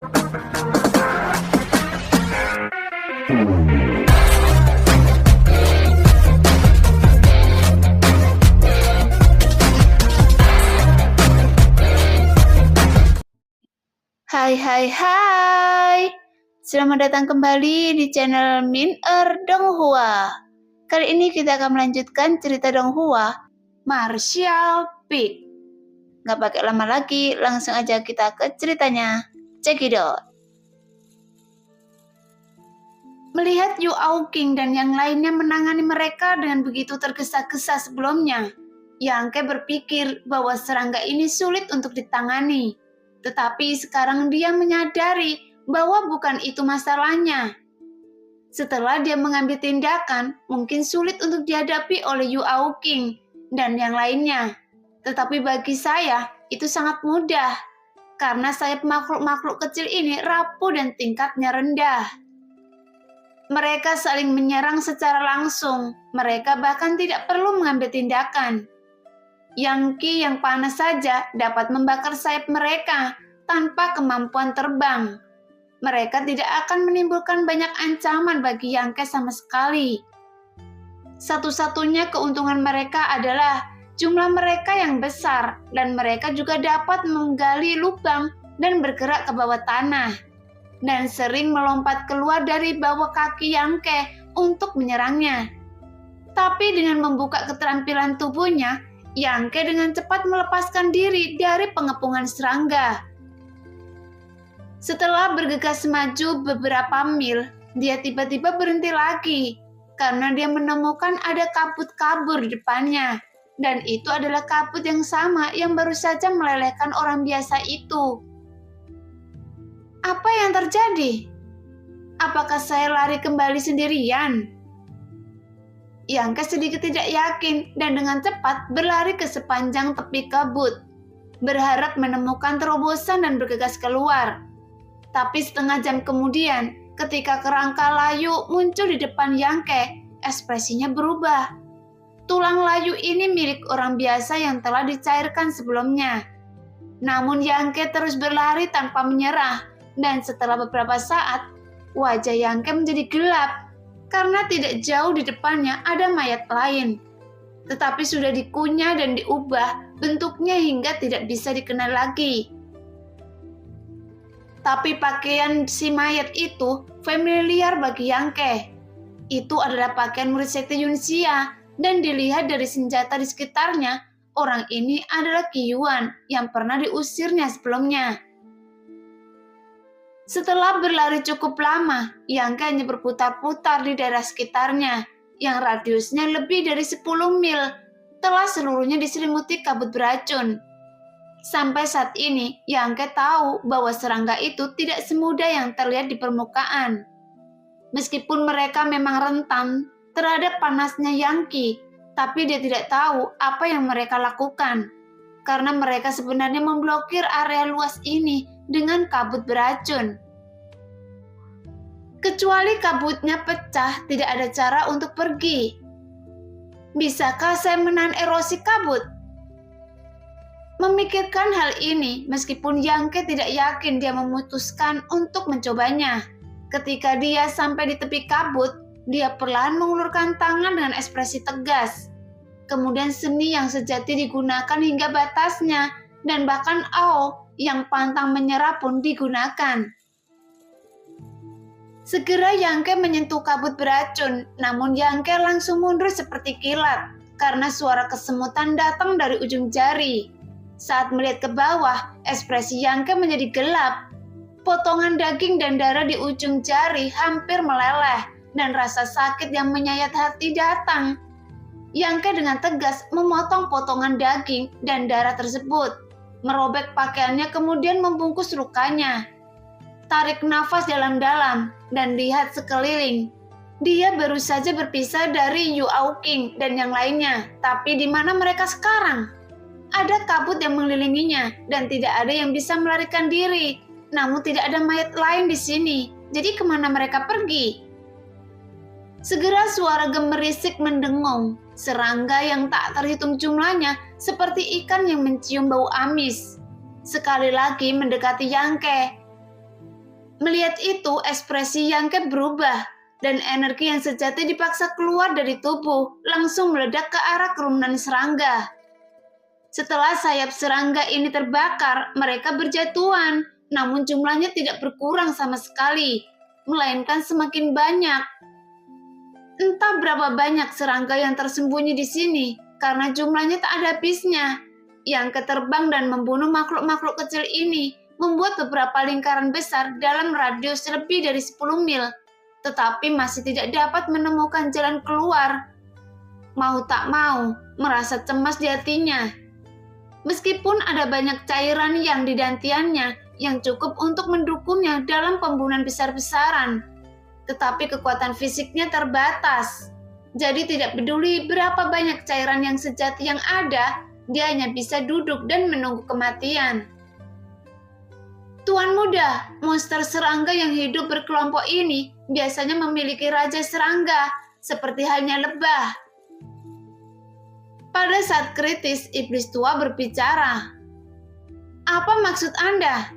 Hai hai hai. Selamat datang kembali di channel Min Donghua. Kali ini kita akan melanjutkan cerita Donghua, Martial Pig. Gak pakai lama lagi, langsung aja kita ke ceritanya. Check it out. Melihat Yu Aoqing dan yang lainnya menangani mereka dengan begitu tergesa-gesa sebelumnya, Yang Ke berpikir bahwa serangga ini sulit untuk ditangani. Tetapi sekarang dia menyadari bahwa bukan itu masalahnya. Setelah dia mengambil tindakan, mungkin sulit untuk dihadapi oleh Yu Aoqing dan yang lainnya. Tetapi bagi saya, itu sangat mudah. Karena sayap makhluk-makhluk kecil ini rapuh dan tingkatnya rendah. Mereka saling menyerang secara langsung. Mereka bahkan tidak perlu mengambil tindakan. Yang Qi yang panas saja dapat membakar sayap mereka tanpa kemampuan terbang. Mereka tidak akan menimbulkan banyak ancaman bagi Yang Ke sama sekali. Satu-satunya keuntungan mereka adalah jumlah mereka yang besar dan mereka juga dapat menggali lubang dan bergerak ke bawah tanah dan sering melompat keluar dari bawah kaki Yang Ke untuk menyerangnya. Tapi dengan membuka keterampilan tubuhnya, Yang Ke dengan cepat melepaskan diri dari pengepungan serangga. Setelah bergegas maju beberapa mil, dia tiba-tiba berhenti lagi karena dia menemukan ada kabut-kabur di depannya. Dan itu adalah kabut yang sama yang baru saja melelehkan orang biasa itu. Apa yang terjadi? Apakah saya lari kembali sendirian? Yang Ke sedikit tidak yakin dan dengan cepat berlari ke sepanjang tepi kabut, berharap menemukan terobosan dan bergegas keluar. Tapi setengah jam kemudian, ketika kerangka layu muncul di depan Yang Ke, ekspresinya berubah. Tulang layu ini milik orang biasa yang telah dicairkan sebelumnya. Namun Yang Ke terus berlari tanpa menyerah, dan setelah beberapa saat, wajah Yang Ke menjadi gelap karena tidak jauh di depannya ada mayat lain. Tetapi sudah dikunyah dan diubah bentuknya hingga tidak bisa dikenal lagi. Tapi pakaian si mayat itu familiar bagi Yang Ke. Itu adalah pakaian murid sekte Yunxia, dan dilihat dari senjata di sekitarnya, orang ini adalah Qi Yuan yang pernah diusirnya sebelumnya. Setelah berlari cukup lama, Yang Ke hanya berputar-putar di daerah sekitarnya, yang radiusnya lebih dari 10 mil, telah seluruhnya diselimuti kabut beracun. Sampai saat ini, Yang Ke tahu bahwa serangga itu tidak semudah yang terlihat di permukaan. Meskipun mereka memang rentan terhadap panasnya Yang Qi, tapi dia tidak tahu apa yang mereka lakukan. Karena mereka sebenarnya memblokir area luas ini dengan kabut beracun. Kecuali kabutnya pecah, tidak ada cara untuk pergi. Bisakah saya menahan erosi kabut? Memikirkan hal ini, meskipun Yang Ke tidak yakin, dia memutuskan untuk mencobanya. Ketika dia sampai di tepi kabut, dia perlahan mengulurkan tangan dengan ekspresi tegas. Kemudian seni yang sejati digunakan hingga batasnya, dan bahkan Ao yang pantang menyerah pun digunakan. Segera Yang Ke menyentuh kabut beracun, namun Yang Ke langsung mundur seperti kilat, karena suara kesemutan datang dari ujung jari. Saat melihat ke bawah, ekspresi Yang Ke menjadi gelap. Potongan daging dan darah di ujung jari hampir meleleh, dan rasa sakit yang menyayat hati datang. Yang Ke dengan tegas memotong potongan daging dan darah tersebut, merobek pakaiannya kemudian membungkus lukanya. Tarik nafas dalam-dalam dan lihat sekeliling. Dia baru saja berpisah dari Yu Aoqing dan yang lainnya, tapi di mana mereka sekarang? Ada kabut yang mengelilinginya dan tidak ada yang bisa melarikan diri. Namun tidak ada mayat lain di sini. Jadi kemana mereka pergi? Segera suara gemerisik mendengung. Serangga yang tak terhitung jumlahnya seperti ikan yang mencium bau amis. Sekali lagi mendekati Yang Ke. Melihat itu, ekspresi Yangke berubah, dan energi yang sejati dipaksa keluar dari tubuh, langsung meledak ke arah kerumunan serangga. Setelah sayap serangga ini terbakar, mereka berjatuhan, namun jumlahnya tidak berkurang sama sekali, melainkan semakin banyak. Entah berapa banyak serangga yang tersembunyi di sini, karena jumlahnya tak ada habisnya. Yang keterbang dan membunuh makhluk-makhluk kecil ini membuat beberapa lingkaran besar dalam radius lebih dari 10 mil, tetapi masih tidak dapat menemukan jalan keluar. Mau tak mau, merasa cemas di hatinya. Meskipun ada banyak cairan yang didantiannya yang cukup untuk mendukungnya dalam pembunuhan besar-besaran, tetapi kekuatan fisiknya terbatas. Jadi tidak peduli berapa banyak cairan yang sejati yang ada, dia hanya bisa duduk dan menunggu kematian. Tuan muda, monster serangga yang hidup berkelompok ini biasanya memiliki raja serangga, seperti halnya lebah. Pada saat kritis, iblis tua berbicara. Apa maksud Anda?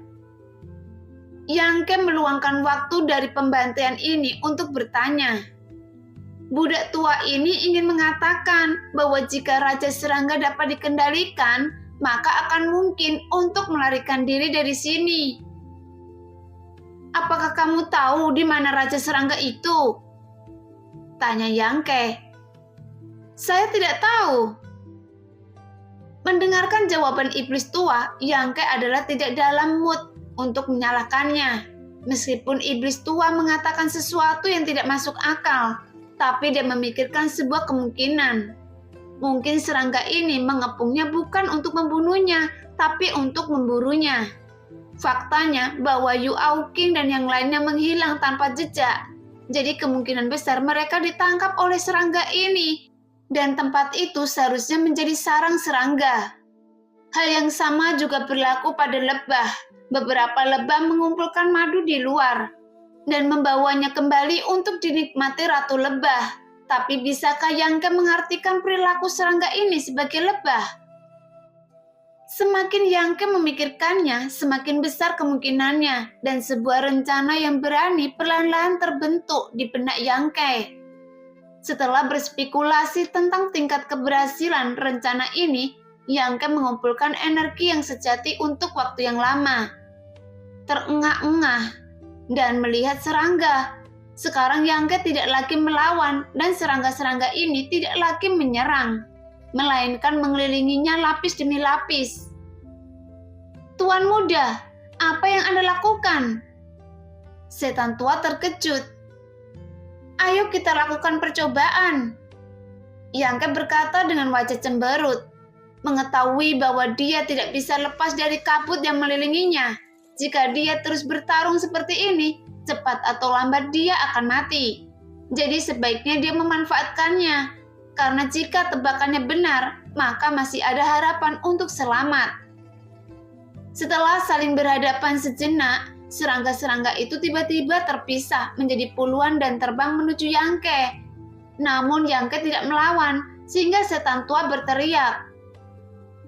Yangke meluangkan waktu dari pembantaian ini untuk bertanya. Budak tua ini ingin mengatakan bahwa jika raja serangga dapat dikendalikan, maka akan mungkin untuk melarikan diri dari sini. Apakah kamu tahu di mana raja serangga itu? Tanya Yangke. Saya tidak tahu. Mendengarkan jawaban iblis tua, Yangke adalah tidak dalam mood untuk menyalahkannya. Meskipun iblis tua mengatakan sesuatu yang tidak masuk akal, tapi dia memikirkan sebuah kemungkinan. Mungkin serangga ini mengepungnya bukan untuk membunuhnya, tapi untuk memburunya. Faktanya bahwa Yu Aoqing dan yang lainnya menghilang tanpa jejak. Jadi kemungkinan besar mereka ditangkap oleh serangga ini. Dan tempat itu seharusnya menjadi sarang serangga. Hal yang sama juga berlaku pada lebah. Beberapa lebah mengumpulkan madu di luar dan membawanya kembali untuk dinikmati ratu lebah. Tapi bisakah Yangke mengartikan perilaku serangga ini sebagai lebah? Semakin Yangke memikirkannya, semakin besar kemungkinannya, dan sebuah rencana yang berani perlahan-lahan terbentuk di benak Yangke. Setelah berspekulasi tentang tingkat keberhasilan rencana ini, Yangke mengumpulkan energi yang sejati untuk waktu yang lama. Terengah-engah dan melihat serangga. Sekarang Yangke tidak lagi melawan dan serangga-serangga ini tidak lagi menyerang, melainkan mengelilinginya lapis demi lapis. Tuan muda, apa yang Anda lakukan? Setan tua terkejut. Ayo kita lakukan percobaan. Yangke berkata dengan wajah cemberut, mengetahui bahwa dia tidak bisa lepas dari kabut yang melilinginya. Jika dia terus bertarung seperti ini, cepat atau lambat dia akan mati. Jadi sebaiknya dia memanfaatkannya, karena jika tebakannya benar, maka masih ada harapan untuk selamat. Setelah saling berhadapan sejenak, serangga-serangga itu tiba-tiba terpisah menjadi puluhan dan terbang menuju Yangke. Namun Yangke tidak melawan, sehingga setan tua berteriak.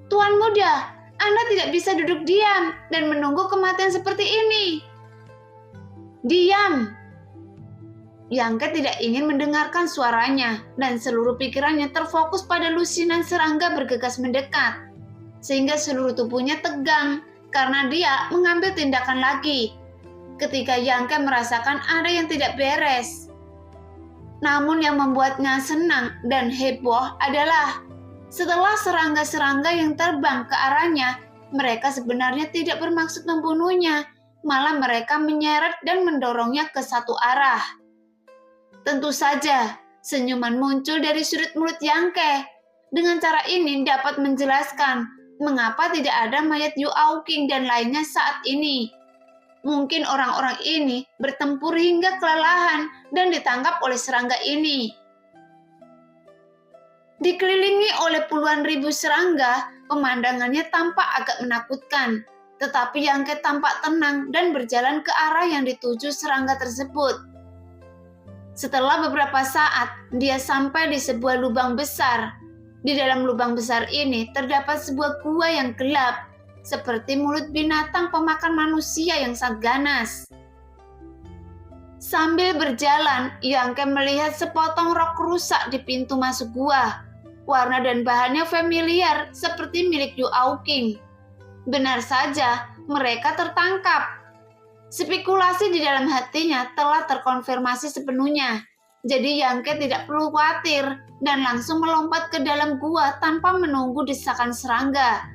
Tuan muda, Anda tidak bisa duduk diam dan menunggu kematian seperti ini. Diam! Yangke tidak ingin mendengarkan suaranya, dan seluruh pikirannya terfokus pada lusinan serangga bergegas mendekat. Sehingga seluruh tubuhnya tegang, karena dia mengambil tindakan lagi ketika Yangke merasakan ada yang tidak beres. Namun yang membuatnya senang dan heboh adalah setelah serangga-serangga yang terbang ke arahnya, mereka sebenarnya tidak bermaksud membunuhnya, malah mereka menyeret dan mendorongnya ke satu arah. Tentu saja, senyuman muncul dari sudut mulut Yangke. Dengan cara ini dapat menjelaskan mengapa tidak ada mayat Yu Aoqing dan lainnya saat ini. Mungkin orang-orang ini bertempur hingga kelelahan dan ditangkap oleh serangga ini. Dikelilingi oleh puluhan ribu serangga, pemandangannya tampak agak menakutkan. Tetapi Yangke tampak tenang dan berjalan ke arah yang dituju serangga tersebut. Setelah beberapa saat, dia sampai di sebuah lubang besar. Di dalam lubang besar ini terdapat sebuah gua yang gelap, seperti mulut binatang pemakan manusia yang sangat ganas. Sambil berjalan, Yangke melihat sepotong rok rusak di pintu masuk gua. Warna dan bahannya familiar seperti milik Yu Aoqing. Benar saja, mereka tertangkap. Spekulasi di dalam hatinya telah terkonfirmasi sepenuhnya. Jadi Yangke tidak perlu khawatir dan langsung melompat ke dalam gua tanpa menunggu desakan serangga.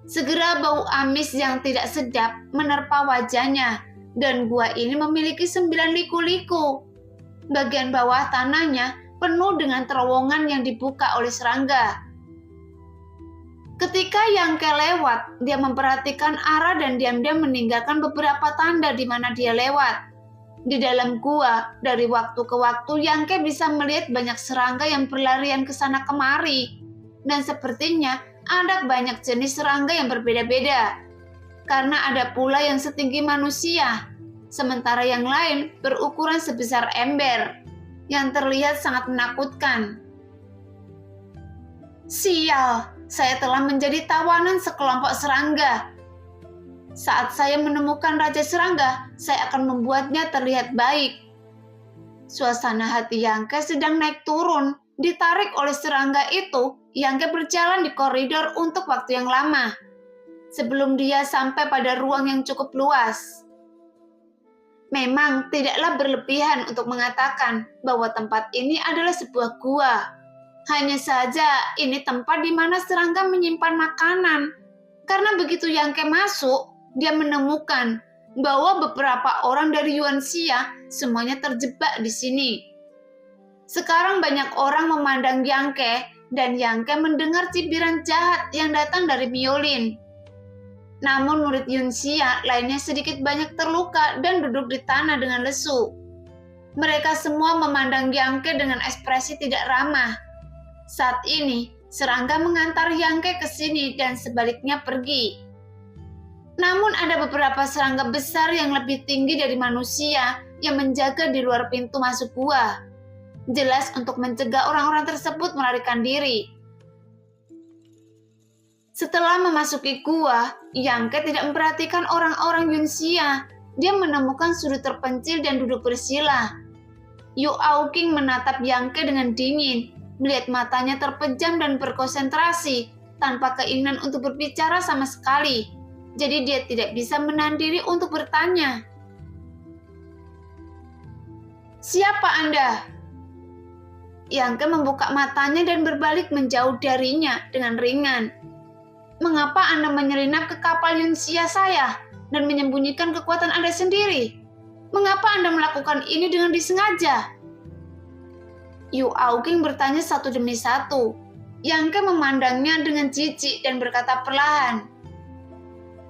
Segera bau amis yang tidak sedap menerpa wajahnya. Dan gua ini memiliki 9 liku-liku. Bagian bawah tanahnya penuh dengan terowongan yang dibuka oleh serangga. Ketika Yangke lewat, dia memperhatikan arah dan diam-diam meninggalkan beberapa tanda di mana dia lewat. Di dalam gua, dari waktu ke waktu Yangke bisa melihat banyak serangga yang berlarian ke sana kemari. Dan sepertinya ada banyak jenis serangga yang berbeda-beda. Karena ada pula yang setinggi manusia, sementara yang lain berukuran sebesar ember, yang terlihat sangat menakutkan. Sial, saya telah menjadi tawanan sekelompok serangga. Saat saya menemukan Raja Serangga, saya akan membuatnya terlihat baik. Suasana hati Yangke sedang naik turun, ditarik oleh serangga itu, Yangke berjalan di koridor untuk waktu yang lama. Sebelum dia sampai pada ruang yang cukup luas. Memang tidaklah berlebihan untuk mengatakan bahwa tempat ini adalah sebuah gua. Hanya saja ini tempat di mana serangga menyimpan makanan. Karena begitu Yangke masuk, dia menemukan bahwa beberapa orang dari Yuanxia semuanya terjebak di sini. Sekarang banyak orang memandang Yangke dan Yangke mendengar cibiran jahat yang datang dari Miolin. Namun murid Yuanxia lainnya sedikit banyak terluka dan duduk di tanah dengan lesu. Mereka semua memandang Yangke dengan ekspresi tidak ramah. Saat ini, serangga mengantar Yangke ke sini dan sebaliknya pergi. Namun ada beberapa serangga besar yang lebih tinggi dari manusia yang menjaga di luar pintu masuk gua. Jelas untuk mencegah orang-orang tersebut melarikan diri. Setelah memasuki gua, Yangke tidak memperhatikan orang-orang Yuanxia. Dia menemukan sudut terpencil dan duduk bersila. Yu Aoqing menatap Yangke dengan dingin, melihat matanya terpejam dan berkonsentrasi, tanpa keinginan untuk berbicara sama sekali. Jadi dia tidak bisa menahan diri untuk bertanya. Siapa Anda? Yangke membuka matanya dan berbalik menjauh darinya dengan ringan. Mengapa Anda menyelinap ke kapal Yuanxia saya dan menyembunyikan kekuatan Anda sendiri? Mengapa Anda melakukan ini dengan disengaja? Yu Aoqing bertanya satu demi satu. Yangke memandangnya dengan jijik dan berkata perlahan.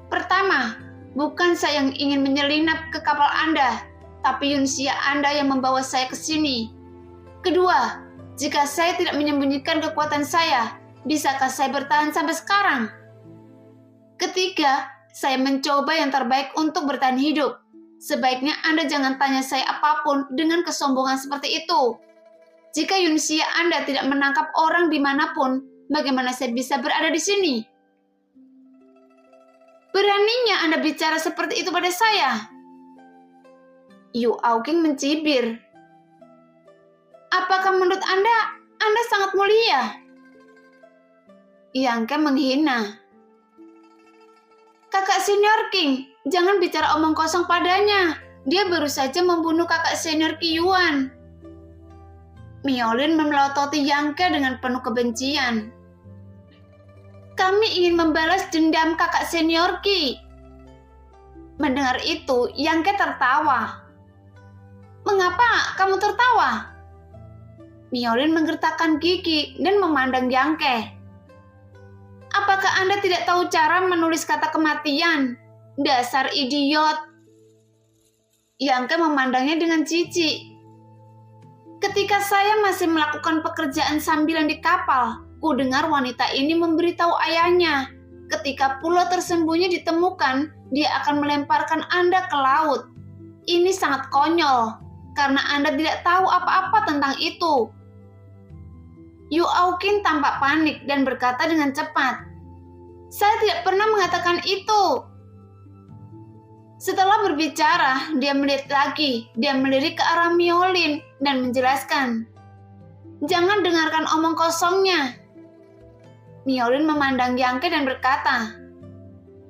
Pertama, bukan saya yang ingin menyelinap ke kapal Anda, tapi Yuanxia Anda yang membawa saya ke sini. Kedua, jika saya tidak menyembunyikan kekuatan saya, bisakah saya bertahan sampai sekarang? Ketiga, saya mencoba yang terbaik untuk bertahan hidup. Sebaiknya Anda jangan tanya saya apapun dengan kesombongan seperti itu. Jika Yuanxia Anda tidak menangkap orang dimanapun, bagaimana saya bisa berada di sini? Beraninya Anda bicara seperti itu pada saya? Yu Aoqing mencibir. Apakah menurut Anda sangat mulia? Yangke menghina. Kakak senior King, jangan bicara omong kosong padanya. Dia baru saja membunuh kakak senior Qiyuan. Miolin memelototi Yangke dengan penuh kebencian. Kami ingin membalas dendam kakak senior Qi. Mendengar itu, Yangke tertawa. Mengapa kamu tertawa? Miolin menggertakkan gigi dan memandang Yangke. Apakah Anda tidak tahu cara menulis kata kematian? Dasar idiot. Yangke memandangnya dengan jijik. Ketika saya masih melakukan pekerjaan sambilan di kapal, ku dengar wanita ini memberitahu ayahnya. Ketika pulau tersembunyi ditemukan, dia akan melemparkan Anda ke laut. Ini sangat konyol, karena Anda tidak tahu apa-apa tentang itu. Yu Aoqing tampak panik dan berkata dengan cepat, saya tidak pernah mengatakan itu. Setelah berbicara, dia melihat lagi. Dia melirik ke arah Miolin dan menjelaskan, "Jangan dengarkan omong kosongnya." Miolin memandang Yangke dan berkata,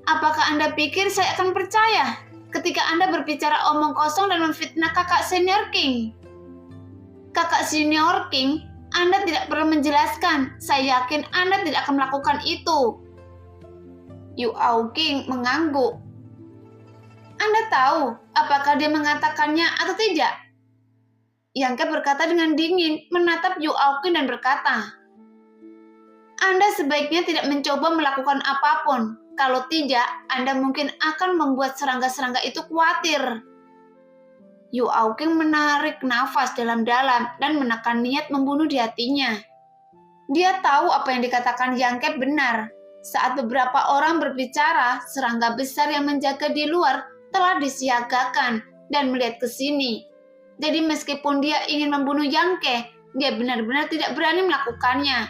"Apakah Anda pikir saya akan percaya ketika Anda berbicara omong kosong dan memfitnah kakak senior King? Kakak senior King, Anda tidak perlu menjelaskan. Saya yakin Anda tidak akan melakukan itu." Yu Ao King mengangguk. "Anda tahu apakah dia mengatakannya atau tidak?" Yangke berkata dengan dingin, menatap Yu Ao King dan berkata, "Anda sebaiknya tidak mencoba melakukan apapun. Kalau tidak, Anda mungkin akan membuat serangga-serangga itu khawatir." Yu Ao King menarik nafas dalam-dalam dan menekan niat membunuh di hatinya. Dia tahu apa yang dikatakan Yangke benar. Saat beberapa orang berbicara, serangga besar yang menjaga di luar telah disiagakan dan melihat ke sini. Jadi meskipun dia ingin membunuh Yangke, dia benar-benar tidak berani melakukannya.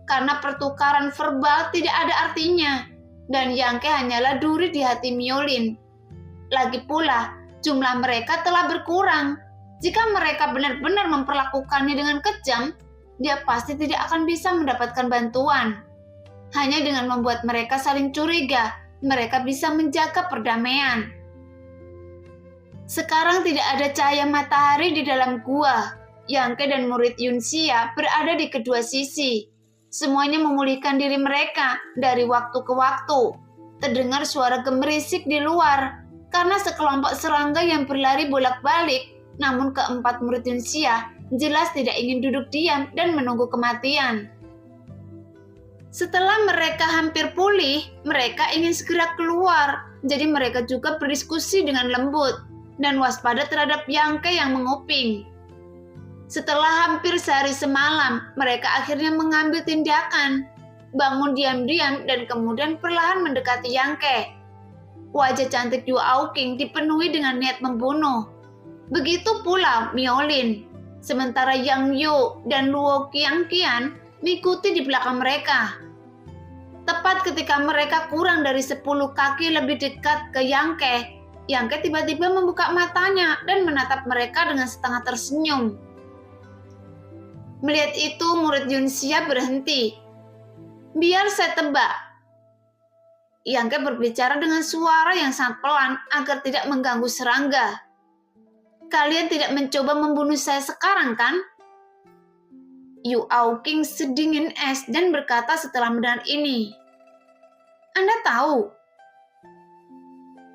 Karena pertukaran verbal tidak ada artinya, dan Yangke hanyalah duri di hati Miolin. Lagi pula, jumlah mereka telah berkurang. Jika mereka benar-benar memperlakukannya dengan kejam, dia pasti tidak akan bisa mendapatkan bantuan. Hanya dengan membuat mereka saling curiga, mereka bisa menjaga perdamaian. Sekarang tidak ada cahaya matahari di dalam gua. Yangke dan murid Yunxia berada di kedua sisi. Semuanya memulihkan diri mereka dari waktu ke waktu. Terdengar suara gemerisik di luar karena sekelompok serangga yang berlari bolak-balik. Namun keempat murid Yunxia jelas tidak ingin duduk diam dan menunggu kematian. Setelah mereka hampir pulih, mereka ingin segera keluar. Jadi mereka juga berdiskusi dengan lembut dan waspada terhadap Yangke yang menguping. Setelah hampir sehari semalam, mereka akhirnya mengambil tindakan, bangun diam-diam dan kemudian perlahan mendekati Yangke. Wajah cantik Yu Ao King dipenuhi dengan niat membunuh. Begitu pula Miolin. Sementara Yang Yu dan Luo Qiangqian mengikuti di belakang mereka. Tepat ketika mereka kurang dari 10 kaki lebih dekat ke Yangke, Yangke tiba-tiba membuka matanya dan menatap mereka dengan setengah tersenyum. Melihat itu, murid Yunxia berhenti. "Biar saya tebak." Yangke berbicara dengan suara yang sangat pelan agar tidak mengganggu serangga. "Kalian tidak mencoba membunuh saya sekarang, kan?" Yu Ao King sedingin es dan berkata setelah mendengar ini, "Anda tahu?"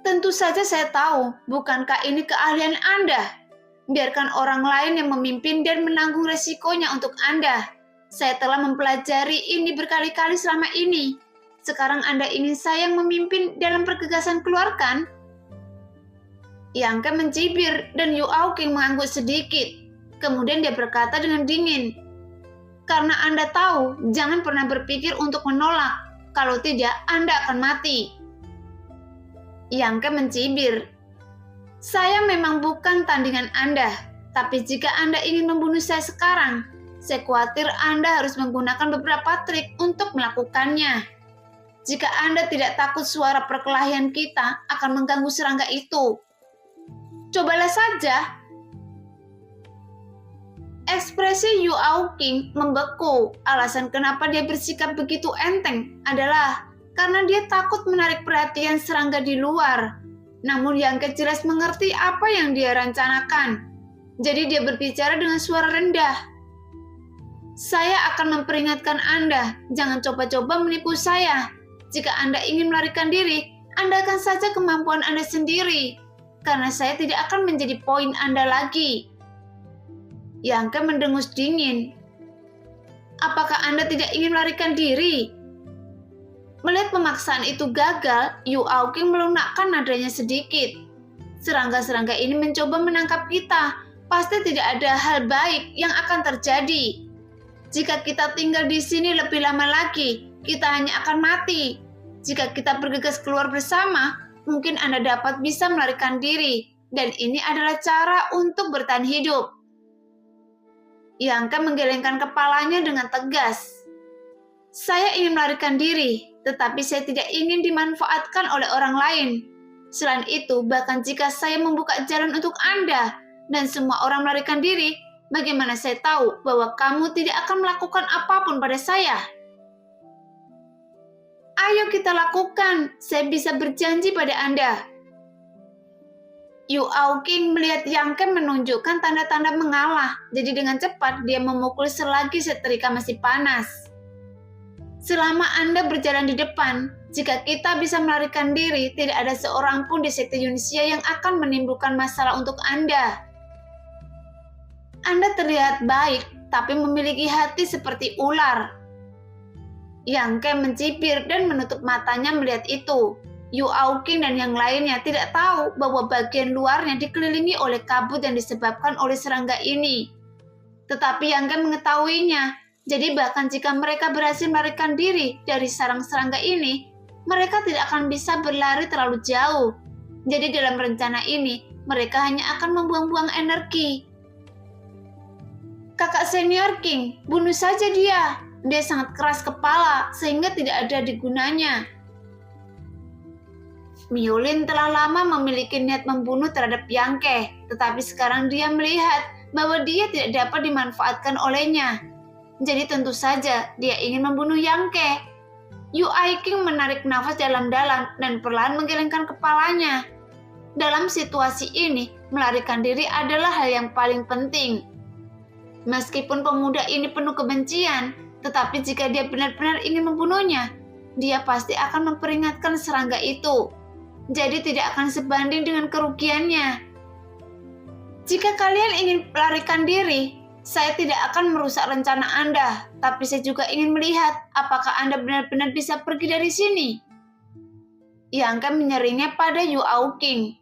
"Tentu saja saya tahu, bukankah ini keahlian Anda? Biarkan orang lain yang memimpin dan menanggung resikonya untuk Anda. Saya telah mempelajari ini berkali-kali selama ini. Sekarang Anda ingin saya yang memimpin dalam pergegasan keluar, kan?" Yangke mencibir dan Yu Ao King mengangguk sedikit. Kemudian dia berkata dengan dingin, "Karena Anda tahu, jangan pernah berpikir untuk menolak. Kalau tidak, Anda akan mati." Yangke mencibir, "Saya memang bukan tandingan Anda, tapi jika Anda ingin membunuh saya sekarang, saya khawatir Anda harus menggunakan beberapa trik untuk melakukannya. Jika Anda tidak takut suara perkelahian kita akan mengganggu serangga itu, cobalah saja." Ekspresi Yu Ao King membeku. Alasan kenapa dia bersikap begitu enteng adalah karena dia takut menarik perhatian serangga di luar. Namun Yangke jelas mengerti apa yang dia rencanakan. Jadi dia berbicara dengan suara rendah. "Saya akan memperingatkan Anda, jangan coba-coba menipu saya. Jika Anda ingin melarikan diri, andalkan saja kemampuan Anda sendiri. Karena saya tidak akan menjadi poin Anda lagi." Yangke mendengus dingin. "Apakah Anda tidak ingin melarikan diri?" Melihat pemaksaan itu gagal, Yu Ao King melunakkan nadanya sedikit. "Serangga-serangga ini mencoba menangkap kita. Pasti tidak ada hal baik yang akan terjadi. Jika kita tinggal di sini lebih lama lagi, kita hanya akan mati. Jika kita bergegas keluar bersama, mungkin Anda dapat bisa melarikan diri. Dan ini adalah cara untuk bertahan hidup." Yangke menggelengkan kepalanya dengan tegas. "Saya ingin melarikan diri, tetapi saya tidak ingin dimanfaatkan oleh orang lain. Selain itu, bahkan jika saya membuka jalan untuk Anda dan semua orang melarikan diri, bagaimana saya tahu bahwa kamu tidak akan melakukan apapun pada saya? Ayo kita lakukan, saya bisa berjanji pada Anda. Yu Aoqing melihat Yang Ken menunjukkan tanda-tanda mengalah, jadi dengan cepat dia memukul selagi setrika masih panas. Selama Anda berjalan di depan, jika kita bisa melarikan diri, tidak ada seorang pun di sekte Yunxia yang akan menimbulkan masalah untuk Anda. Anda terlihat baik, tapi memiliki hati seperti ular. Yang Ken mencibir dan menutup matanya melihat itu. Yu Aoqing dan yang lainnya tidak tahu bahwa bagian luarnya dikelilingi oleh kabut yang disebabkan oleh serangga ini. Tetapi Yang Ken mengetahuinya. Jadi bahkan jika mereka berhasil melarikan diri dari sarang serangga ini, mereka tidak akan bisa berlari terlalu jauh. Jadi dalam rencana ini, mereka hanya akan membuang-buang energi. Kakak senior King, bunuh saja dia. Dia sangat keras kepala sehingga tidak ada digunanya. Miulin telah lama memiliki niat membunuh terhadap Yang Ke, tetapi sekarang dia melihat bahwa dia tidak dapat dimanfaatkan olehnya. Jadi tentu saja dia ingin membunuh Yang Ke. Yu Aoqing menarik nafas dalam-dalam dan perlahan menggelengkan kepalanya. Dalam situasi ini, melarikan diri adalah hal yang paling penting. Meskipun pemuda ini penuh kebencian, tetapi jika dia benar-benar ingin membunuhnya, dia pasti akan memperingatkan serangga itu. Jadi tidak akan sebanding dengan kerugiannya. Jika kalian ingin melarikan diri, saya tidak akan merusak rencana Anda, tapi saya juga ingin melihat apakah Anda benar-benar bisa pergi dari sini. Yang Ken menyeringnya pada Yu Aoqing.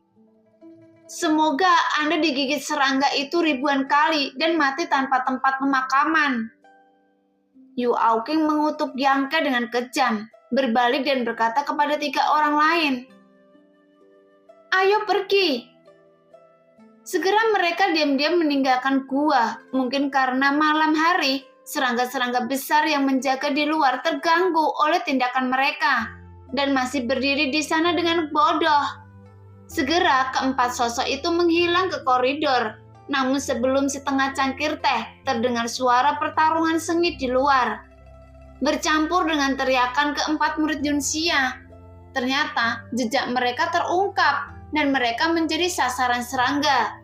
Semoga Anda digigit serangga itu ribuan kali dan mati tanpa tempat pemakaman. Yu Aoqing mengutuk Yang Ken dengan kejam, berbalik dan berkata kepada 3 orang lain, "Ayo pergi." Segera mereka diam-diam meninggalkan gua, mungkin karena malam hari, serangga-serangga besar yang menjaga di luar terganggu oleh tindakan mereka, dan masih berdiri di sana dengan bodoh. Segera keempat sosok itu menghilang ke koridor, namun sebelum setengah cangkir teh, terdengar suara pertarungan sengit di luar. Bercampur dengan teriakan keempat murid Yunxia, ternyata jejak mereka terungkap, dan mereka menjadi sasaran serangga.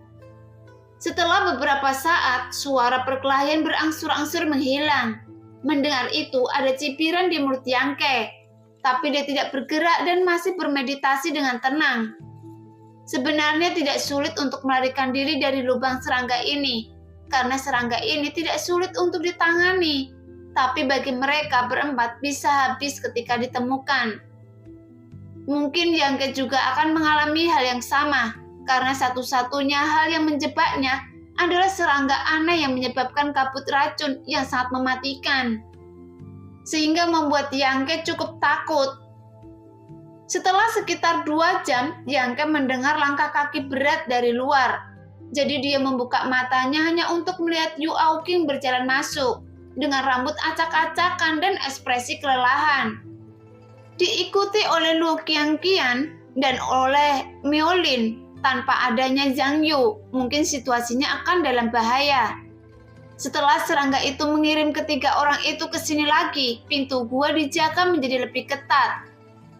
Setelah beberapa saat, suara perkelahian berangsur-angsur menghilang. Mendengar itu, ada cipiran di mulut Yang Ke, tapi dia tidak bergerak dan masih bermeditasi dengan tenang. Sebenarnya tidak sulit untuk melarikan diri dari lubang serangga ini, karena serangga ini tidak sulit untuk ditangani, tapi bagi mereka berempat bisa habis ketika ditemukan. Mungkin Yang Ke juga akan mengalami hal yang sama, karena satu-satunya hal yang menjebaknya adalah serangga aneh yang menyebabkan kabut racun yang sangat mematikan, sehingga membuat Yang Ke cukup takut. Setelah sekitar 2 jam, Yang Ke mendengar langkah kaki berat dari luar. Jadi dia membuka matanya hanya untuk melihat Yu Aoqing berjalan masuk, dengan rambut acak-acakan dan ekspresi kelelahan. Diikuti oleh Lu Qianqian dan oleh Miolin. Tanpa adanya Zhang Yu, mungkin situasinya akan dalam bahaya. Setelah serangga itu mengirim ketiga orang itu ke sini lagi, pintu gua dijaga menjadi lebih ketat.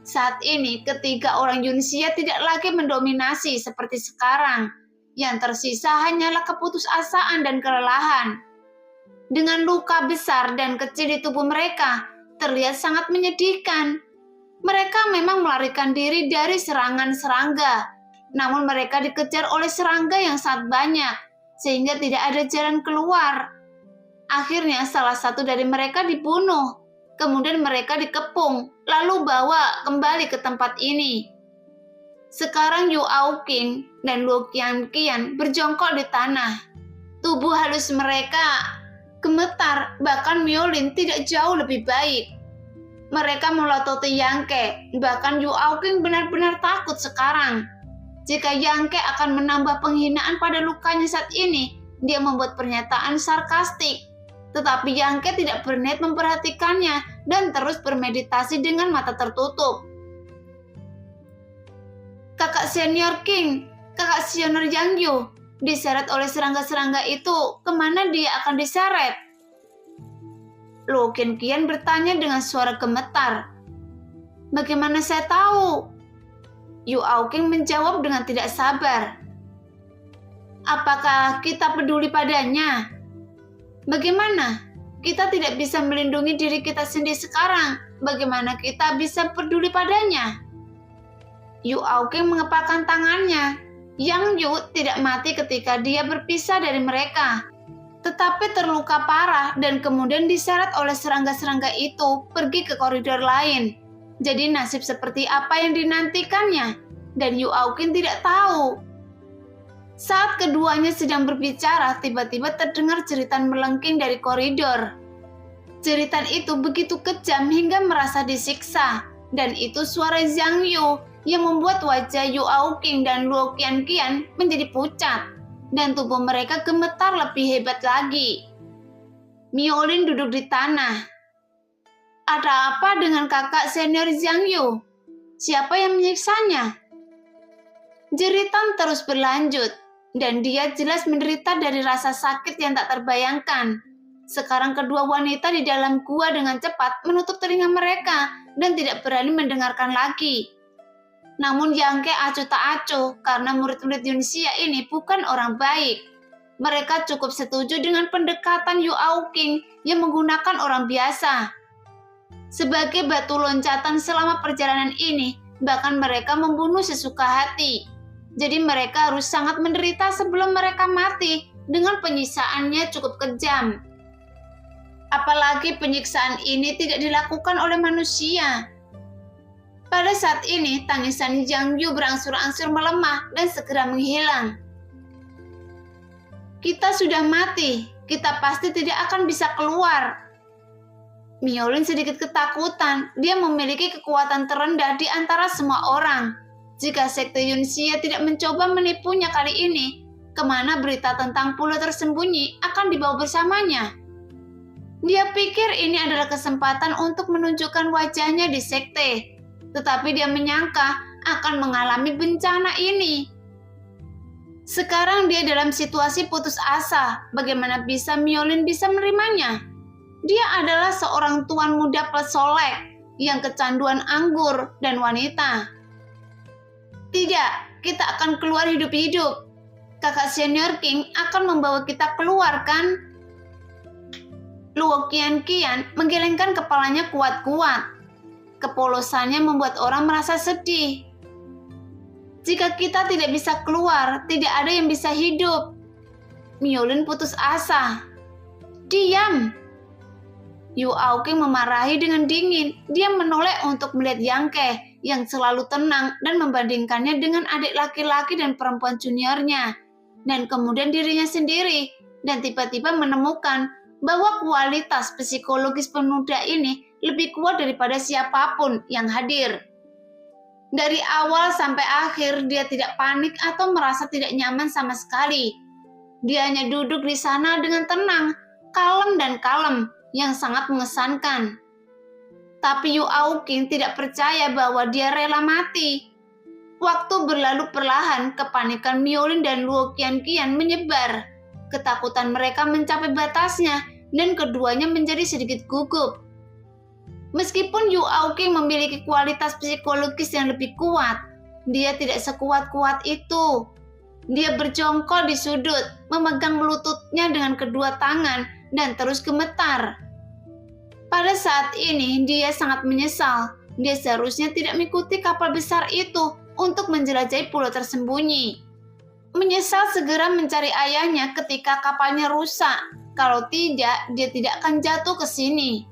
Saat ini, ketiga orang Yunxia tidak lagi mendominasi seperti sekarang. Yang tersisa hanyalah keputusasaan dan kelelahan. Dengan luka besar dan kecil di tubuh mereka, terlihat sangat menyedihkan. Mereka memang melarikan diri dari serangan serangga, namun mereka dikejar oleh serangga yang sangat banyak, sehingga tidak ada jalan keluar. Akhirnya salah satu dari mereka dibunuh, kemudian mereka dikepung, lalu bawa kembali ke tempat ini. Sekarang Yu Aoqing dan Lu Qianqian berjongkok di tanah. Tubuh halus mereka gemetar, bahkan Miolin tidak jauh lebih baik. Mereka melototi Yang Ke, bahkan Yu Aoqing benar-benar takut sekarang. Jika Yang Ke akan menambah penghinaan pada lukanya saat ini, dia membuat pernyataan sarkastik. Tetapi Yang Ke tidak berniat memperhatikannya dan terus bermeditasi dengan mata tertutup. Kakak senior King, kakak senior Yang Yu, diseret oleh serangga-serangga itu, kemana dia akan diseret? Luo Qianqian bertanya dengan suara gemetar. Bagaimana saya tahu? Yu Aoqing menjawab dengan tidak sabar. Apakah kita peduli padanya? Bagaimana? Kita tidak bisa melindungi diri kita sendiri sekarang. Bagaimana kita bisa peduli padanya? Yu Aoqing mengepalkan tangannya. Yang Yu tidak mati ketika dia berpisah dari mereka, tetapi terluka parah dan kemudian diseret oleh serangga-serangga itu pergi ke koridor lain. Jadi nasib seperti apa yang dinantikannya? Dan Yu Aoqing tidak tahu. Saat keduanya sedang berbicara, tiba-tiba terdengar jeritan melengking dari koridor. Jeritan itu begitu kejam hingga merasa disiksa, dan itu suara Zhang Yu yang membuat wajah Yu Aoqing dan Luo Qianqian menjadi pucat, dan tubuh mereka gemetar lebih hebat lagi. Miolin duduk di tanah. Ada apa dengan kakak senior Zhang Yu? Siapa yang menyiksanya? Jeritan terus berlanjut, dan dia jelas menderita dari rasa sakit yang tak terbayangkan. Sekarang kedua wanita di dalam gua dengan cepat menutup telinga mereka dan tidak berani mendengarkan lagi. Namun Yang Ke acuh tak acuh karena murid-murid Yunxia ini bukan orang baik. Mereka cukup setuju dengan pendekatan Yu Aoqing yang menggunakan orang biasa. Sebagai batu loncatan selama perjalanan ini, bahkan mereka membunuh sesuka hati. Jadi mereka harus sangat menderita sebelum mereka mati dengan penyisaannya cukup kejam. Apalagi penyiksaan ini tidak dilakukan oleh manusia. Pada saat ini, tangisan Zhang Yu berangsur-angsur melemah dan segera menghilang. Kita sudah mati, kita pasti tidak akan bisa keluar. Miolin sedikit ketakutan, dia memiliki kekuatan terendah di antara semua orang. Jika sekte Yunxia tidak mencoba menipunya kali ini, kemana berita tentang pulau tersembunyi akan dibawa bersamanya? Dia pikir ini adalah kesempatan untuk menunjukkan wajahnya di sekte, tetapi dia menyangka akan mengalami bencana ini. Sekarang dia dalam situasi putus asa, bagaimana bisa Miolin bisa menerimanya? Dia adalah seorang tuan muda pesolek yang kecanduan anggur dan wanita. Tidak, kita akan keluar hidup-hidup. Kakak senior King akan membawa kita keluar, kan? Luo Qianqian menggelengkan kepalanya kuat-kuat. Kepolosannya membuat orang merasa sedih. Jika kita tidak bisa keluar, tidak ada yang bisa hidup. Miolin putus asa. Diam! Yu Aoqing memarahi dengan dingin. Dia menoleh untuk melihat Yang Ke yang selalu tenang dan membandingkannya dengan adik laki-laki dan perempuan juniornya, dan kemudian dirinya sendiri, dan tiba-tiba menemukan bahwa kualitas psikologis pemuda ini lebih kuat daripada siapapun yang hadir. Dari awal sampai akhir dia tidak panik atau merasa tidak nyaman sama sekali. Dia hanya duduk di sana dengan tenang, kalem yang sangat mengesankan. Tapi Yu Aoqing tidak percaya bahwa dia rela mati. Waktu berlalu perlahan, kepanikan Miolin dan Luo Qianqian menyebar. Ketakutan mereka mencapai batasnya dan keduanya menjadi sedikit gugup. Meskipun Yu Aoqing memiliki kualitas psikologis yang lebih kuat, dia tidak sekuat-kuat itu. Dia berjongkol di sudut, memegang lututnya dengan kedua tangan dan terus gemetar. Pada saat ini, dia sangat menyesal. Dia seharusnya tidak mengikuti kapal besar itu untuk menjelajahi pulau tersembunyi. Menyesal segera mencari ayahnya ketika kapalnya rusak. Kalau tidak, dia tidak akan jatuh ke sini.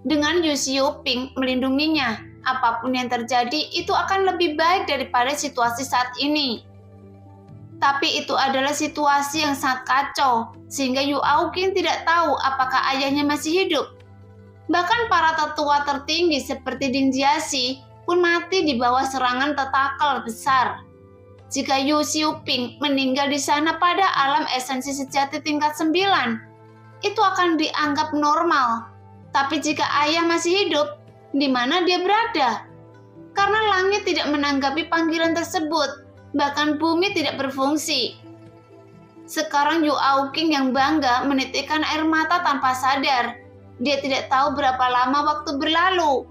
Dengan Yu Xiuping melindunginya, apapun yang terjadi itu akan lebih baik daripada situasi saat ini. Tapi itu adalah situasi yang sangat kacau, sehingga Yu Aoqing tidak tahu apakah ayahnya masih hidup. Bahkan para tetua tertinggi seperti Ding Jiaxi pun mati di bawah serangan tentakel besar. Jika Yu Xiuping meninggal di sana pada alam esensi sejati tingkat 9, itu akan dianggap normal. Tapi jika ayah masih hidup, di mana dia berada? karena langit tidak menanggapi panggilan tersebut, bahkan bumi tidak berfungsi. Sekarang Yu Aoqing yang bangga menitikkan air mata tanpa sadar. Dia tidak tahu berapa lama waktu berlalu.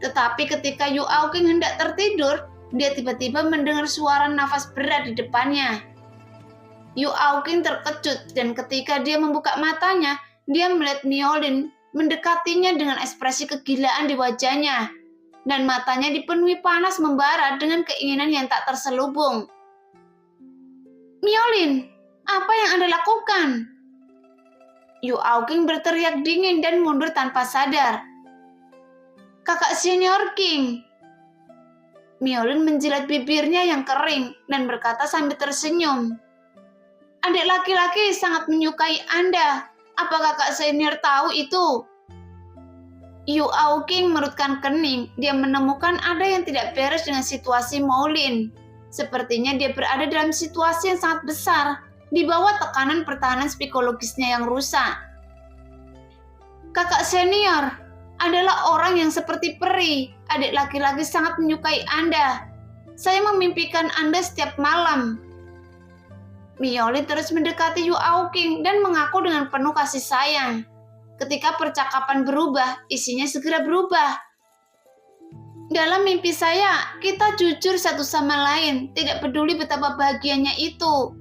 Tetapi ketika Yu Aoqing hendak tertidur, dia tiba-tiba mendengar suara nafas berat di depannya. Yu Aoqing terkejut dan ketika dia membuka matanya, dia melihat Miolin mendekatinya dengan ekspresi kegilaan di wajahnya. Dan matanya dipenuhi panas membara dengan keinginan yang tak terselubung. "Miolin, apa yang Anda lakukan?" Yu Aoqing berteriak dingin dan mundur tanpa sadar. "Kakak senior King." Miolin menjilat bibirnya yang kering dan berkata sambil tersenyum, "Adik laki-laki sangat menyukai Anda. Apa kakak senior tahu itu?" Yu Aoqing merutkan kening. Dia menemukan ada yang tidak beres dengan situasi Miolin. Sepertinya dia berada dalam situasi yang sangat besar, di bawah tekanan pertahanan psikologisnya yang rusak. "Kakak senior adalah orang yang seperti peri. Adik laki-laki sangat menyukai Anda. Saya memimpikan Anda setiap malam." Miolin terus mendekati Yu Aoqing dan mengaku dengan penuh kasih sayang. Ketika percakapan berubah, isinya segera berubah. "Dalam mimpi saya, kita jujur satu sama lain, tidak peduli betapa bahagianya itu."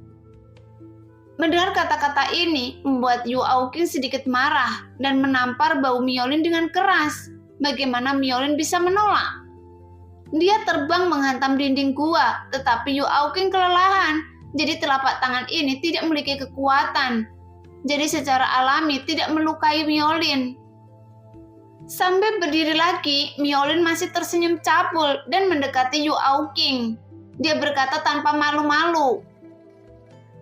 Mendengar kata-kata ini membuat Yu Aoqing sedikit marah dan menampar bau Miolin dengan keras. Bagaimana Miolin bisa menolak? Dia terbang menghantam dinding gua, tetapi Yu Aoqing kelelahan. Jadi telapak tangan ini tidak memiliki kekuatan. Jadi secara alami tidak melukai Miolin. Sambil berdiri lagi, Miolin masih tersenyum cabul dan mendekati Yu Aoqing. Dia berkata tanpa malu-malu,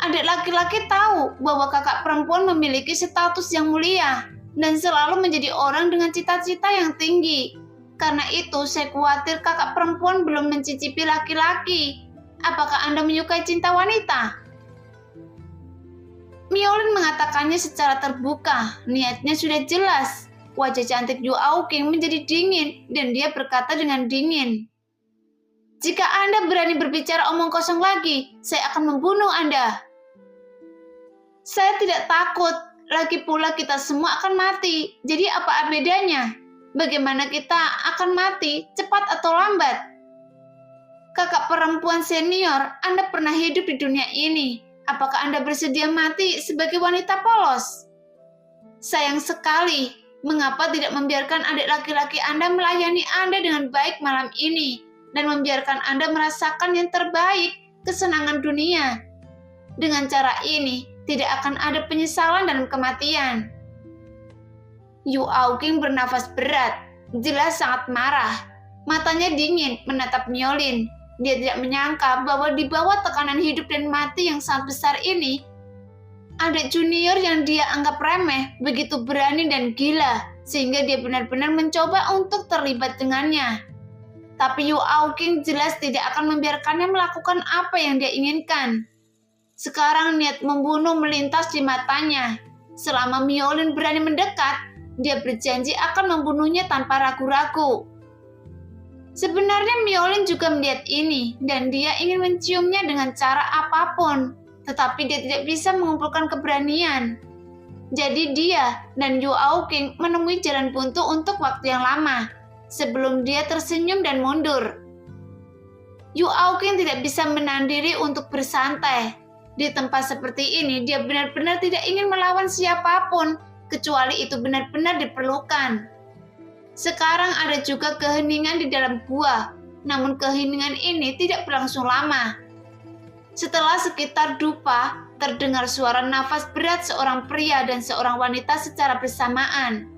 "Adik laki-laki tahu bahwa kakak perempuan memiliki status yang mulia dan selalu menjadi orang dengan cita-cita yang tinggi. Karena itu saya khawatir kakak perempuan belum mencicipi laki-laki. Apakah Anda menyukai cinta wanita?" Miolin mengatakannya secara terbuka. Niatnya sudah jelas. Wajah cantik Yu Aoqing menjadi dingin dan dia berkata dengan dingin, "Jika Anda berani berbicara omong kosong lagi, saya akan membunuh Anda." "Saya tidak takut. Lagi pula kita semua akan mati. Jadi apa bedanya? Bagaimana kita akan mati, cepat atau lambat?" "Kakak perempuan senior, Anda pernah hidup di dunia ini. Apakah Anda bersedia mati sebagai wanita polos?" "Sayang sekali. Mengapa tidak membiarkan adik laki-laki Anda melayani Anda dengan baik malam ini dan membiarkan Anda merasakan yang terbaik, kesenangan dunia? Dengan cara ini, tidak akan ada penyesalan dan kematian." Yu Aoqing bernafas berat, jelas sangat marah. Matanya dingin menatap Miolin. Dia tidak menyangka bahwa di bawah tekanan hidup dan mati yang sangat besar ini, adik junior yang dia anggap remeh begitu berani dan gila, sehingga dia benar-benar mencoba untuk terlibat dengannya. Tapi Yu Aoqing jelas tidak akan membiarkannya melakukan apa yang dia inginkan. Sekarang niat membunuh melintas di matanya. Selama Miolin berani mendekat, dia berjanji akan membunuhnya tanpa ragu-ragu. Sebenarnya Miolin juga melihat ini dan dia ingin menciumnya dengan cara apapun, tetapi dia tidak bisa mengumpulkan keberanian. Jadi dia dan Yu Aoqing menemui jalan buntu untuk waktu yang lama, sebelum dia tersenyum dan mundur. Yu Aoqing tidak bisa menahan diri untuk bersantai. Di tempat seperti ini, dia benar-benar tidak ingin melawan siapapun, kecuali itu benar-benar diperlukan. Sekarang ada juga keheningan di dalam gua, namun keheningan ini tidak berlangsung lama. Setelah sekitar dupa, terdengar suara nafas berat seorang pria dan seorang wanita secara bersamaan.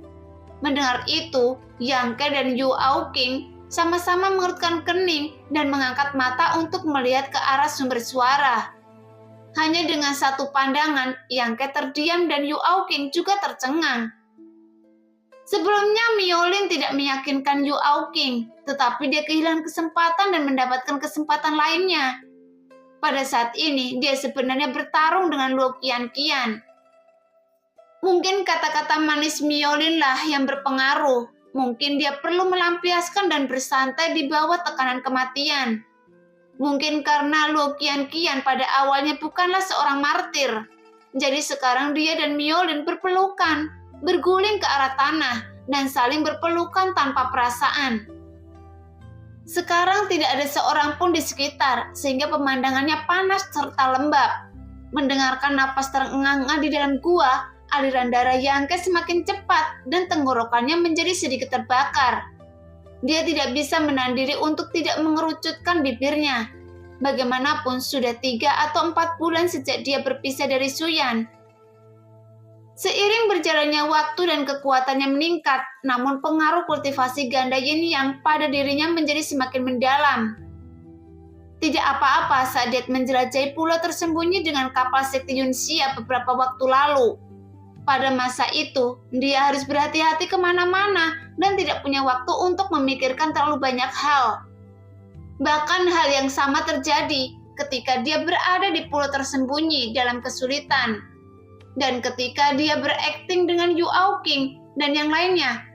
Mendengar itu, Yang Ke dan Yu Aoqing sama-sama mengerutkan kening dan mengangkat mata untuk melihat ke arah sumber suara. Hanya dengan satu pandangan, Yang Ke terdiam dan Yu Aoqing juga tercengang. Sebelumnya Miolin tidak meyakinkan Yu Aoqing, tetapi dia kehilangan kesempatan dan mendapatkan kesempatan lainnya. Pada saat ini, dia sebenarnya bertarung dengan Luo Qianqian. Mungkin kata-kata manis Miolin lah yang berpengaruh. Mungkin dia perlu melampiaskan dan bersantai di bawah tekanan kematian. Mungkin karena Luo Qianqian pada awalnya bukanlah seorang martir. Jadi sekarang dia dan Miolin berpelukan, berguling ke arah tanah, dan saling berpelukan tanpa perasaan. Sekarang tidak ada seorang pun di sekitar, sehingga pemandangannya panas serta lembab. Mendengarkan napas terengah-engah di dalam gua, aliran darah Yang Ke semakin cepat dan tenggorokannya menjadi sedikit terbakar. Dia tidak bisa menahan diri untuk tidak mengerucutkan bibirnya. Bagaimanapun sudah 3 atau 4 bulan sejak dia berpisah dari Suyan. Seiring berjalannya waktu dan kekuatannya meningkat, namun pengaruh kultivasi ganda yin yang pada dirinya menjadi semakin mendalam. Tidak apa-apa saat dia menjelajahi pulau tersembunyi dengan kapal sekti Yunxia beberapa waktu lalu. Pada masa itu, dia harus berhati-hati kemana-mana dan tidak punya waktu untuk memikirkan terlalu banyak hal. Bahkan hal yang sama terjadi ketika dia berada di pulau tersembunyi dalam kesulitan. Dan ketika dia berakting dengan Yu Aoqing dan yang lainnya.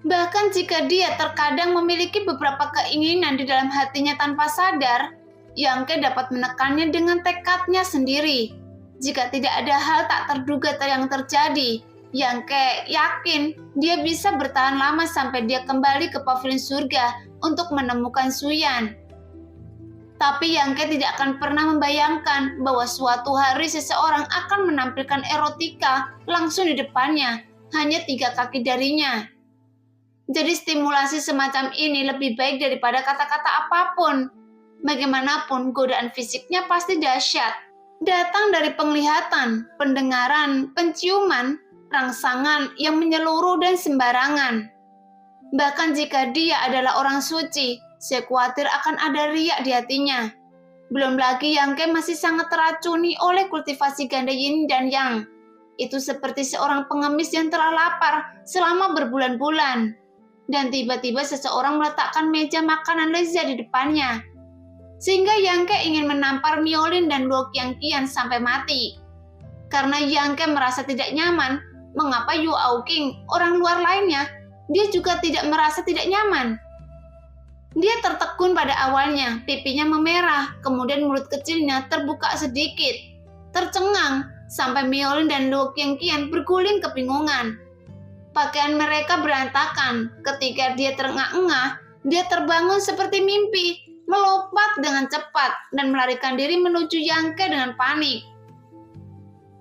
Bahkan jika dia terkadang memiliki beberapa keinginan di dalam hatinya tanpa sadar, Yang Ke dapat menekannya dengan tekadnya sendiri. Jika tidak ada hal tak terduga yang terjadi, Yang Ke yakin dia bisa bertahan lama sampai dia kembali ke pavilion surga untuk menemukan Suyan. Tapi Yang Ke tidak akan pernah membayangkan bahwa suatu hari seseorang akan menampilkan erotika langsung di depannya, hanya 3 kaki darinya. Jadi stimulasi semacam ini lebih baik daripada kata-kata apapun. Bagaimanapun godaan fisiknya pasti dahsyat. Datang dari penglihatan, pendengaran, penciuman, rangsangan yang menyeluruh dan sembarangan. Bahkan jika dia adalah orang suci, saya khawatir akan ada riak di hatinya. Belum lagi Yang Ke masih sangat teracuni oleh kultivasi ganda yin dan yang. Itu seperti seorang pengemis yang telah lapar selama berbulan-bulan. Dan tiba-tiba seseorang meletakkan meja makanan lezat di depannya. Sehingga Yang Ke ingin menampar Miolin dan Luo Qianqian sampai mati. Karena Yang Ke merasa tidak nyaman, mengapa Yu Aoqing, orang luar lainnya, dia juga tidak merasa tidak nyaman. Dia tertekun pada awalnya, pipinya memerah, kemudian mulut kecilnya terbuka sedikit, tercengang, sampai Miolin dan Luo Qianqian berguling kebingungan. Pakaian mereka berantakan. Ketika dia terengah-engah, dia terbangun seperti mimpi, melompat dengan cepat, dan melarikan diri menuju Yang Ke dengan panik.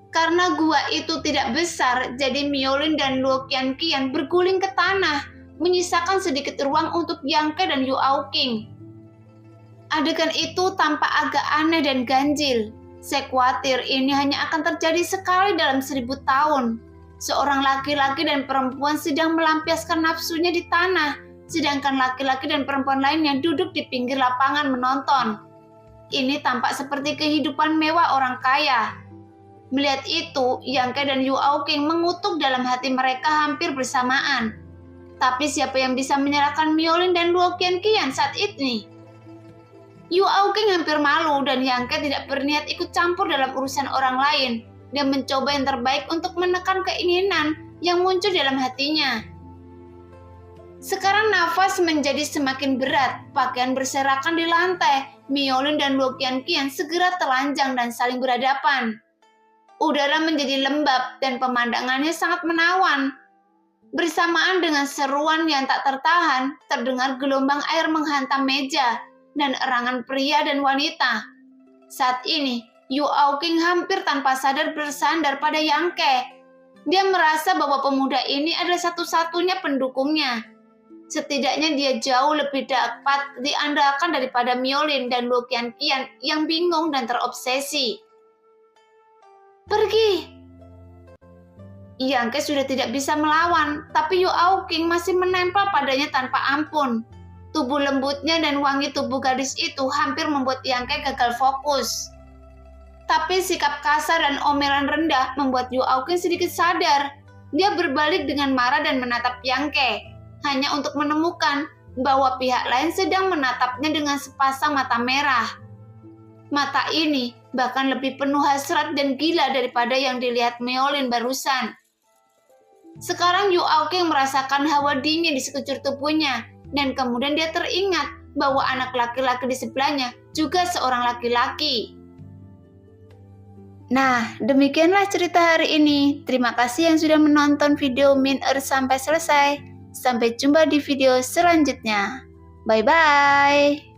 Karena gua itu tidak besar, jadi Miolin dan Luo Qianqian berguling ke tanah, menyisakan sedikit ruang untuk Yang Ke dan Yu Aoqing. Adegan itu tampak agak aneh dan ganjil. Saya khawatir ini hanya akan terjadi sekali dalam 1000 tahun. Seorang laki-laki dan perempuan sedang melampiaskan nafsunya di tanah, sedangkan laki-laki dan perempuan lainnya duduk di pinggir lapangan menonton. Ini tampak seperti kehidupan mewah orang kaya. Melihat itu, Yang Ke dan Yu Aoqing mengutuk dalam hati mereka hampir bersamaan. Tapi siapa yang bisa menyerahkan Miolin dan Luo Qianqian saat ini? Yu Aoqing hampir malu dan Yang Ke tidak berniat ikut campur dalam urusan orang lain. Dan mencoba yang terbaik untuk menekan keinginan yang muncul dalam hatinya. Sekarang nafas menjadi semakin berat, pakaian berserakan di lantai, Miolin dan Luo Qianqian segera telanjang dan saling berhadapan. Udara menjadi lembab dan pemandangannya sangat menawan. Bersamaan dengan seruan yang tak tertahan, terdengar gelombang air menghantam meja dan erangan pria dan wanita. Saat ini, Yu Aoqing hampir tanpa sadar bersandar pada Yang Ke. Dia merasa bahwa pemuda ini adalah satu-satunya pendukungnya. Setidaknya dia jauh lebih dapat diandalkan daripada Miolin dan Luo Qianqian yang bingung dan terobsesi. Pergi! Yang Ke sudah tidak bisa melawan, tapi Yu Aoqing masih menempel padanya tanpa ampun. Tubuh lembutnya dan wangi tubuh gadis itu hampir membuat Yang Ke gagal fokus. Tapi sikap kasar dan omelan rendah membuat Yu Aoqing sedikit sadar. Dia berbalik dengan marah dan menatap Yang Ke, hanya untuk menemukan bahwa pihak lain sedang menatapnya dengan sepasang mata merah. Mata ini bahkan lebih penuh hasrat dan gila daripada yang dilihat Miolin barusan. Sekarang Yu Aoking merasakan hawa dingin di sekujur tubuhnya, dan kemudian dia teringat bahwa anak laki-laki di sebelahnya juga seorang laki-laki. Nah, demikianlah cerita hari ini. Terima kasih yang sudah menonton video Min Earth sampai selesai. Sampai jumpa di video selanjutnya. Bye-bye.